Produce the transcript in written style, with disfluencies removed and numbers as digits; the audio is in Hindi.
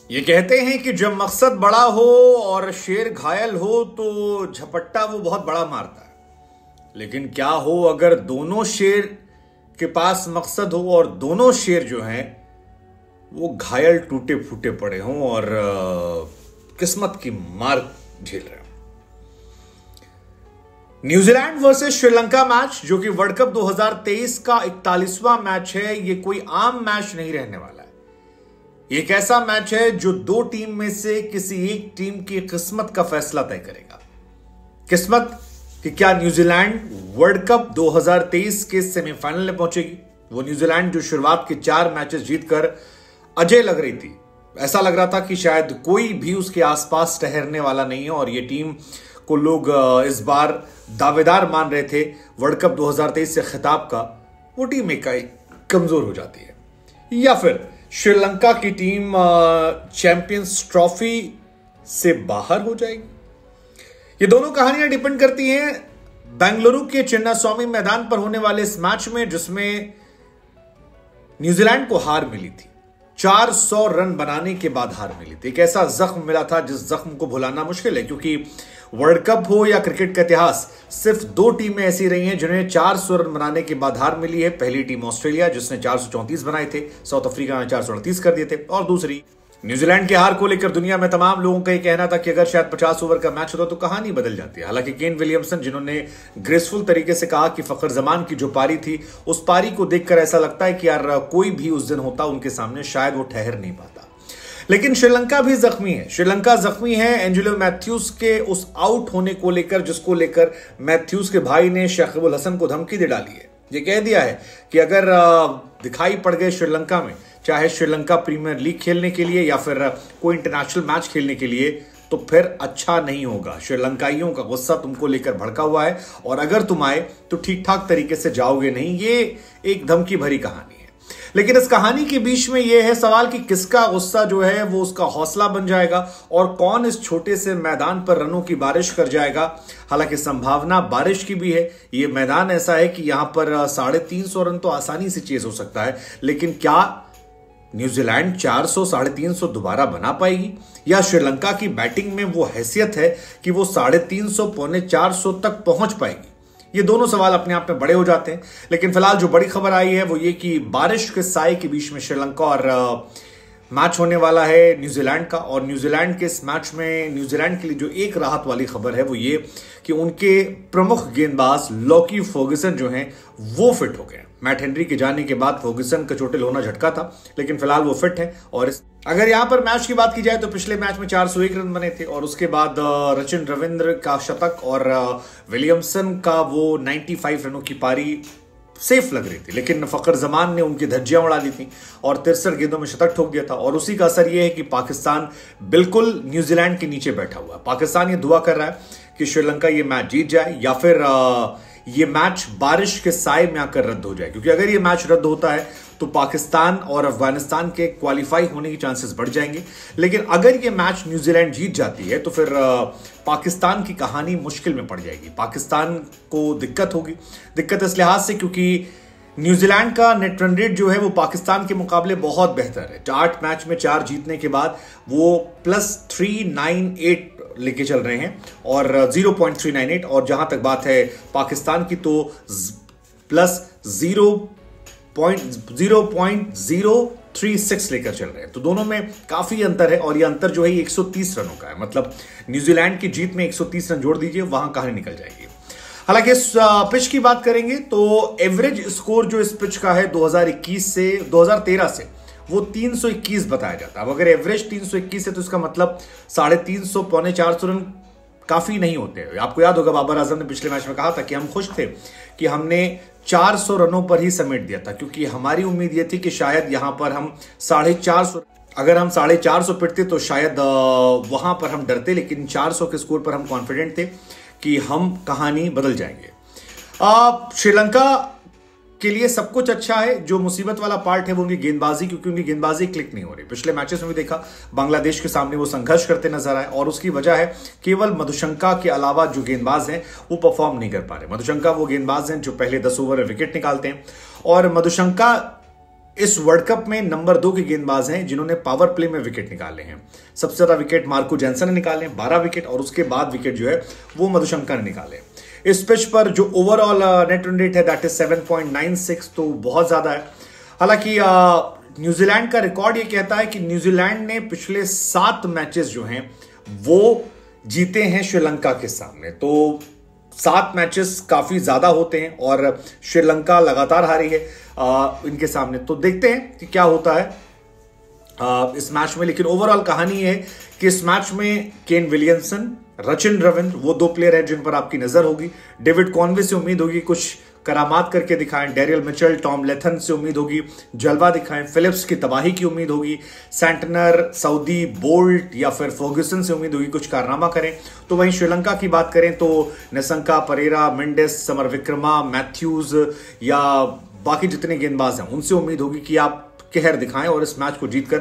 ये कहते हैं कि जब मकसद बड़ा हो और शेर घायल हो तो झपट्टा वो बहुत बड़ा मारता है। लेकिन क्या हो अगर दोनों शेर के पास मकसद हो और दोनों शेर जो हैं वो घायल टूटे फूटे पड़े हों और किस्मत की मार झेल रहे हों। न्यूजीलैंड वर्सेस श्रीलंका मैच जो कि वर्ल्ड कप 2023 का 41वां मैच है, ये कोई आम मैच नहीं रहने वाला है। एक ऐसा मैच है जो दो टीम में से किसी एक टीम की किस्मत का फैसला तय करेगा। किस्मत कि क्या न्यूजीलैंड वर्ल्ड कप 2023 के सेमीफाइनल में पहुंचेगी। वो न्यूजीलैंड जो शुरुआत के 4 मैचेस जीतकर अजय लग रही थी, ऐसा लग रहा था कि शायद कोई भी उसके आसपास ठहरने वाला नहीं है और ये टीम को लोग इस बार दावेदार मान रहे थे वर्ल्ड कप 2023 से खिताब का। वो टीम एक कमजोर हो जाती है या फिर श्रीलंका की टीम चैंपियंस ट्रॉफी से बाहर हो जाएगी। ये दोनों कहानियां डिपेंड करती हैं बेंगलुरु के चिन्नास्वामी मैदान पर होने वाले इस मैच में, जिसमें न्यूजीलैंड को हार मिली थी। 400 रन बनाने के बाद हार मिली थी। एक ऐसा जख्म मिला था जिस जख्म को भुलाना मुश्किल है, क्योंकि वर्ल्ड कप हो या क्रिकेट का इतिहास, सिर्फ 2 टीमें ऐसी रही हैं जिन्हें 400 रन बनाने के बाद हार मिली है। पहली टीम ऑस्ट्रेलिया जिसने 434 बनाए थे, साउथ अफ्रीका ने 438 कर दिए थे, और दूसरी न्यूजीलैंड के हार को लेकर दुनिया में तमाम लोगों का यह कहना था कि अगर शायद 50 ओवर का मैच होता तो कहानी बदल जाती है। हालांकि केन विलियमसन, जिन्होंने ग्रेसफुल तरीके से कहा कि फखर जमान की जो पारी थी, उस पारी को देखकर ऐसा लगता है कि यार कोई भी उस दिन होता उनके सामने, शायद वो ठहर नहीं पाता। लेकिन श्रीलंका भी जख्मी है। श्रीलंका जख्मी है एंजेलो मैथ्यूज के उस आउट होने को लेकर, जिसको लेकर मैथ्यूज के भाई ने शकीबुल हसन को धमकी दे डाली है। ये कह दिया है कि अगर दिखाई पड़ गए श्रीलंका में, चाहे श्रीलंका प्रीमियर लीग खेलने के लिए या फिर कोई इंटरनेशनल मैच खेलने के लिए, तो फिर अच्छा नहीं होगा। श्रीलंकाइयों का गुस्सा तुमको लेकर भड़का हुआ है और अगर तुम आए तो ठीक ठाक तरीके से जाओगे नहीं। ये एक धमकी भरी कहानी है। लेकिन इस कहानी के बीच में यह है सवाल कि किसका गुस्सा जो है वो उसका हौसला बन जाएगा और कौन इस छोटे से मैदान पर रनों की बारिश कर जाएगा। हालांकि संभावना बारिश की भी है। यह मैदान ऐसा है कि यहां पर 350 रन तो आसानी से चेज हो सकता है। लेकिन क्या न्यूजीलैंड 400 350 दोबारा बना पाएगी, या श्रीलंका की बैटिंग में वो हैसियत है कि वो 350 पौने 400 तक पहुंच पाएगी। ये दोनों सवाल अपने आप में बड़े हो जाते हैं। लेकिन फिलहाल जो बड़ी खबर आई है वो ये कि बारिश के साए के बीच में श्रीलंका और मैच होने वाला है न्यूजीलैंड का। और न्यूजीलैंड के इस मैच में न्यूजीलैंड के लिए जो एक राहत वाली खबर है वो ये कि उनके प्रमुख गेंदबाज लॉकी फर्ग्यूसन जो हैं वो फिट हो गए। मैट हेनरी के जाने के बाद फर्ग्यूसन का चोटिल होना झटका था, लेकिन फिलहाल वो फिट है। और अगर यहां पर मैच की बात की जाए तो पिछले मैच में 401 रन बने थे और उसके बाद रचिन रविंद्र का शतक और विलियमसन का वो 95 रनों की पारी सेफ लग रही थी। लेकिन फखर जमान ने उनकी धज्जियां उड़ा दी थी और 63 गेंदों में शतक ठोक दिया था। और उसी का असर यह है कि पाकिस्तान बिल्कुल न्यूजीलैंड के नीचे बैठा हुआ है। पाकिस्तान ये दुआ कर रहा है कि श्रीलंका ये मैच जीत जाए या फिर ये मैच बारिश के साए में आकर रद्द हो जाए, क्योंकि अगर ये मैच रद्द होता है तो पाकिस्तान और अफगानिस्तान के क्वालिफाई होने की चांसेस बढ़ जाएंगे। लेकिन अगर ये मैच न्यूजीलैंड जीत जाती है तो फिर पाकिस्तान की कहानी मुश्किल में पड़ जाएगी। पाकिस्तान को दिक्कत होगी। दिक्कत इस लिहाज से क्योंकि न्यूजीलैंड का नेट रन रेट जो है वो पाकिस्तान के मुकाबले बहुत बेहतर है। 8 मैच में 4 जीतने के बाद वो +398 लेके चल रहे हैं और 0.398। और जहां तक बात है पाकिस्तान की तो +0.036 लेकर चल रहे हैं। तो दोनों में काफी अंतर है और ये अंतर जो है 130 रनों का है। मतलब न्यूजीलैंड की जीत में 130 रन जोड़ दीजिए, वहां कहानी निकल जाएगी। हालांकि इस पिच की बात करेंगे तो एवरेज स्कोर जो इस पिच का है 2013 से वो 321 बताया जाता है। अब अगर एवरेज 321 है तो इसका मतलब 350 पौने 400 रन काफी नहीं होते। आपको याद होगा बाबर आजम ने पिछले मैच में कहा था कि हम खुश थे कि हमने 400 रनों पर ही समेट दिया था, क्योंकि हमारी उम्मीद यह थी कि शायद यहां पर हम 450, अगर हम 450 पिटते तो शायद वहां पर हम डरते। लेकिन 400 के स्कोर पर हम कॉन्फिडेंट थे कि हम कहानी बदल जाएंगे। श्रीलंका के लिए सब कुछ अच्छा है। जो मुसीबत वाला पार्ट है वो उनकी गेंदबाजी, क्योंकि उनकी गेंदबाजी क्लिक नहीं हो रही। पिछले मैचेस में भी देखा बांग्लादेश के सामने वो संघर्ष करते नजर आए और उसकी वजह है केवल मधुशंका के अलावा जो गेंदबाज हैं वो परफॉर्म नहीं कर पा रहे। मधुशंका वो गेंदबाज हैं जो पहले 10 ओवर में विकेट निकालते हैं और मधुशंका इस वर्ल्ड कप में नंबर 2 के गेंदबाज हैं जिन्होंने पावर प्ले में विकेट निकाले हैं। सबसे ज्यादा विकेट मार्को जेनसन ने निकाले 12 विकेट, और उसके बाद विकेट जो है वो मधुशंकर ने निकाले। इस पिच पर जो ओवरऑल नेट रन रेट है दैट इज 7.96, तो बहुत ज्यादा है। हालांकि न्यूजीलैंड का रिकॉर्ड ये कहता है कि न्यूजीलैंड ने पिछले 7 मैचेस जो हैं वो जीते हैं श्रीलंका के सामने, तो 7 मैचेस काफी ज्यादा होते हैं और श्रीलंका लगातार हारी है इनके सामने। तो देखते हैं कि क्या होता है इस मैच में। लेकिन ओवरऑल कहानी है कि इस मैच में केन विलियमसन, रचिन रविंद्र वो 2 प्लेयर हैं जिन पर आपकी नजर होगी। डेविड कॉनवे से उम्मीद होगी कुछ करामात करके दिखाएं। डेरियल मिचेल, टॉम लेथन से उम्मीद होगी जलवा दिखाएं। फिलिप्स की तबाही की उम्मीद होगी। सैंटनर, सऊदी, बोल्ट या फिर फर्ग्यूसन से उम्मीद होगी कुछ कारनामा करें। तो वहीं श्रीलंका की बात करें तो निसंका, परेरा, मेंडिस, समर विक्रमा, मैथ्यूज या बाकी जितने गेंदबाज हैं उनसे उम्मीद होगी कि आप कहर दिखाएं और इस मैच को जीतकर